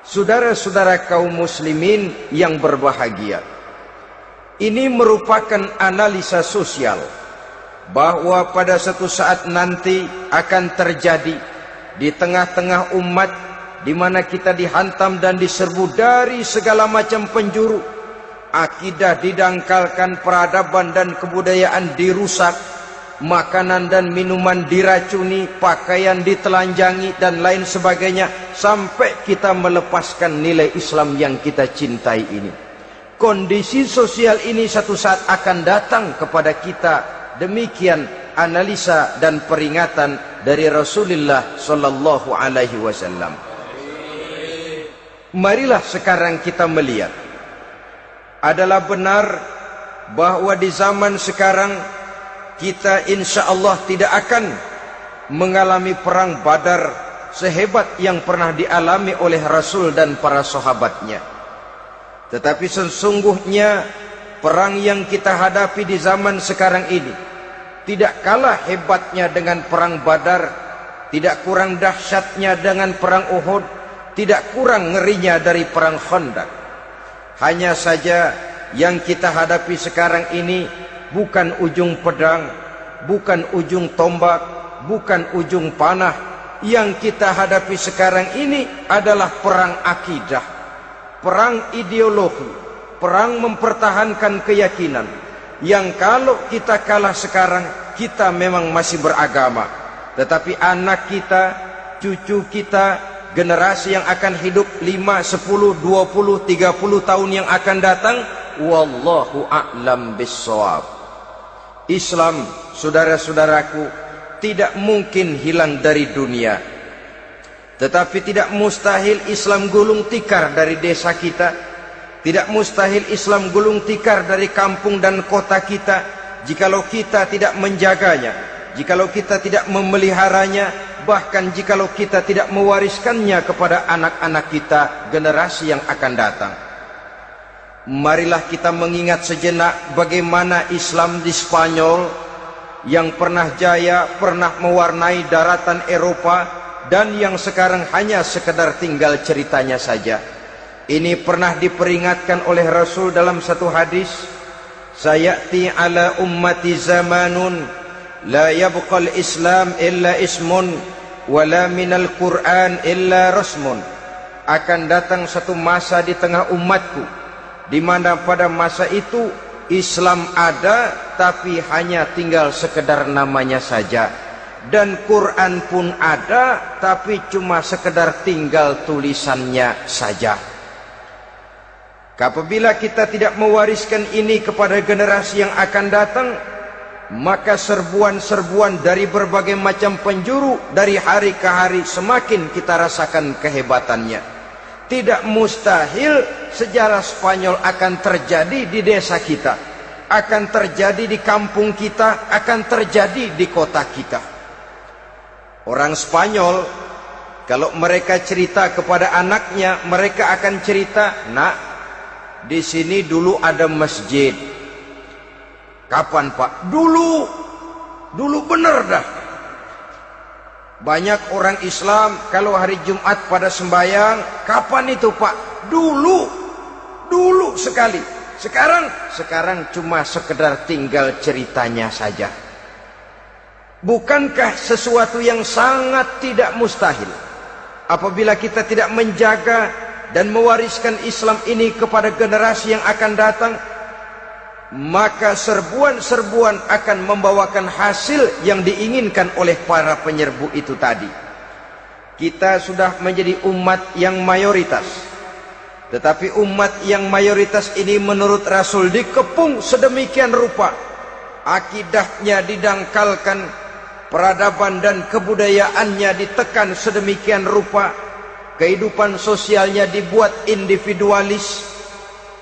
Saudara-saudara kaum muslimin yang berbahagia, ini merupakan analisa sosial bahwa pada suatu saat nanti akan terjadi di tengah-tengah umat di mana kita dihantam dan diserbu dari segala macam penjuru. Akidah didangkalkan, peradaban dan kebudayaan dirusak, makanan dan minuman diracuni, pakaian ditelanjangi dan lain sebagainya, sampai kita melepaskan nilai Islam yang kita cintai ini. Kondisi sosial ini satu saat akan datang kepada kita. Demikian analisa dan peringatan dari Rasulullah sallallahu alaihi wasallam. Marilah sekarang kita melihat, adalah benar bahwa di zaman sekarang kita insya Allah tidak akan mengalami perang Badar sehebat yang pernah dialami oleh Rasul dan para sahabatnya. Tetapi sesungguhnya perang yang kita hadapi di zaman sekarang ini tidak kalah hebatnya dengan perang Badar, tidak kurang dahsyatnya dengan perang Uhud, tidak kurang ngerinya dari perang Khandaq. Hanya saja yang kita hadapi sekarang ini bukan ujung pedang, bukan ujung tombak, bukan ujung panah. Yang kita hadapi sekarang ini adalah perang akidah, perang ideologi, perang mempertahankan keyakinan. Yang kalau kita kalah sekarang, kita memang masih beragama. Tetapi anak kita, cucu kita, generasi yang akan hidup 5, 10, 20, 30 tahun yang akan datang, wallahu a'lam bissawab. Islam, saudara-saudaraku, tidak mungkin hilang dari dunia. Tetapi tidak mustahil Islam gulung tikar dari desa kita. Tidak mustahil Islam gulung tikar dari kampung dan kota kita, jikalau kita tidak menjaganya, jikalau kita tidak memeliharanya, bahkan jikalau kita tidak mewariskannya kepada anak-anak kita, generasi yang akan datang. Marilah kita mengingat sejenak bagaimana Islam di Spanyol yang pernah jaya, pernah mewarnai daratan Eropa, dan yang sekarang hanya sekedar tinggal ceritanya saja. Ini pernah diperingatkan oleh Rasul dalam satu hadis, sayati ala ummati zamanun la yabqal Islam illa ismun wala minal Quran illa rasmun. Akan datang satu masa di tengah umatku di mana pada masa itu Islam ada tapi hanya tinggal sekedar namanya saja, dan Quran pun ada tapi cuma sekedar tinggal tulisannya saja. Apabila kita tidak mewariskan ini kepada generasi yang akan datang, maka serbuan-serbuan dari berbagai macam penjuru dari hari ke hari semakin kita rasakan kehebatannya. Tidak mustahil sejarah Spanyol akan terjadi di desa kita, akan terjadi di kampung kita, akan terjadi di kota kita. Orang Spanyol, kalau mereka cerita kepada anaknya, mereka akan cerita, nak, di sini dulu ada masjid. Kapan Pak? Dulu bener dah. Banyak orang Islam kalau hari Jumat pada sembahyang, kapan itu Pak? Dulu sekali. Sekarang cuma sekedar tinggal ceritanya saja. Bukankah sesuatu yang sangat tidak mustahil apabila kita tidak menjaga dan mewariskan Islam ini kepada generasi yang akan datang, maka serbuan-serbuan akan membawakan hasil yang diinginkan oleh para penyerbu itu tadi. Kita sudah menjadi umat yang mayoritas, tetapi umat yang mayoritas ini menurut Rasul dikepung sedemikian rupa, akidahnya didangkalkan, peradaban dan kebudayaannya ditekan sedemikian rupa, kehidupan sosialnya dibuat individualis,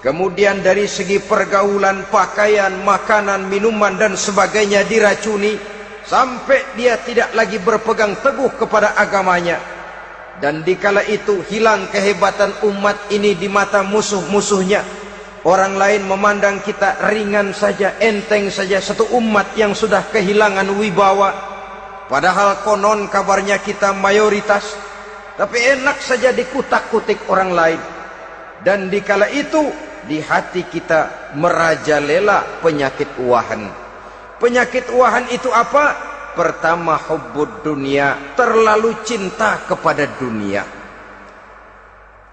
kemudian dari segi pergaulan, pakaian, makanan, minuman dan sebagainya diracuni, sampai dia tidak lagi berpegang teguh kepada agamanya. Dan dikala itu hilang kehebatan umat ini di mata musuh-musuhnya. Orang lain memandang kita ringan saja, enteng saja, satu umat yang sudah kehilangan wibawa. Padahal konon kabarnya kita mayoritas. tapi enak saja dikutak-kutik orang lain. Dan dikala itu di hati kita merajalela penyakit wahan. Penyakit wahan itu apa? Pertama, hubbud dunia, terlalu cinta kepada dunia.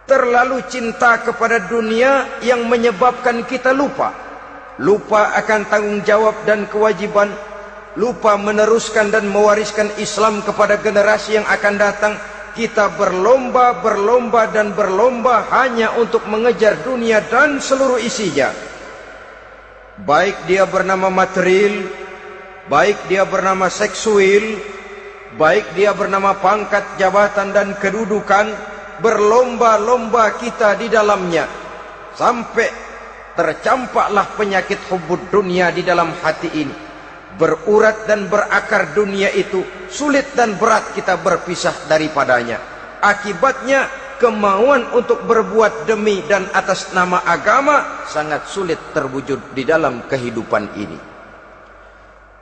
Terlalu cinta kepada dunia yang menyebabkan kita lupa akan tanggung jawab dan kewajiban, lupa meneruskan dan mewariskan Islam kepada generasi yang akan datang. Kita berlomba hanya untuk mengejar dunia dan seluruh isinya. Baik dia bernama material, baik dia bernama seksual, baik dia bernama pangkat, jabatan dan kedudukan. Berlomba-lomba kita di dalamnya sampai tercampaklah penyakit hubbud dunia di dalam hati ini. Berurat dan berakar dunia itu, sulit dan berat kita berpisah daripadanya. Akibatnya kemauan untuk berbuat demi dan atas nama agama sangat sulit terwujud di dalam kehidupan ini.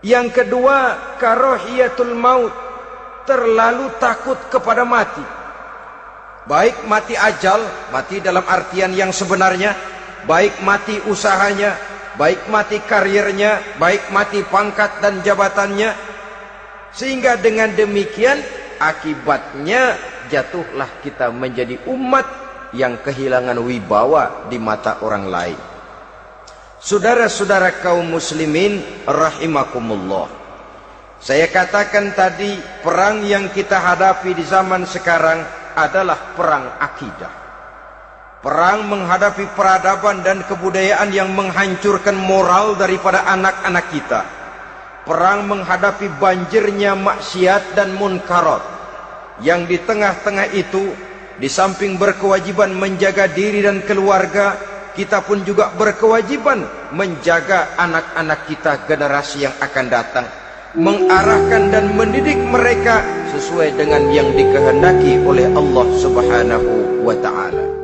Yang kedua, karahiyatul maut, terlalu takut kepada mati. Baik mati ajal, mati dalam artian yang sebenarnya, baik mati usahanya, baik mati karirnya, baik mati pangkat dan jabatannya. Sehingga dengan demikian akibatnya jatuhlah kita menjadi umat yang kehilangan wibawa di mata orang lain. Saudara-saudara kaum muslimin rahimakumullah, saya katakan tadi, perang yang kita hadapi di zaman sekarang adalah perang akidah. Perang menghadapi peradaban dan kebudayaan yang menghancurkan moral daripada anak-anak kita. Perang menghadapi banjirnya maksiat dan munkarat. Yang di tengah-tengah itu, di samping berkewajiban menjaga diri dan keluarga, kita pun juga berkewajiban menjaga anak-anak kita, generasi yang akan datang, mengarahkan dan mendidik mereka sesuai dengan yang dikehendaki oleh Allah Subhanahu wa ta'ala.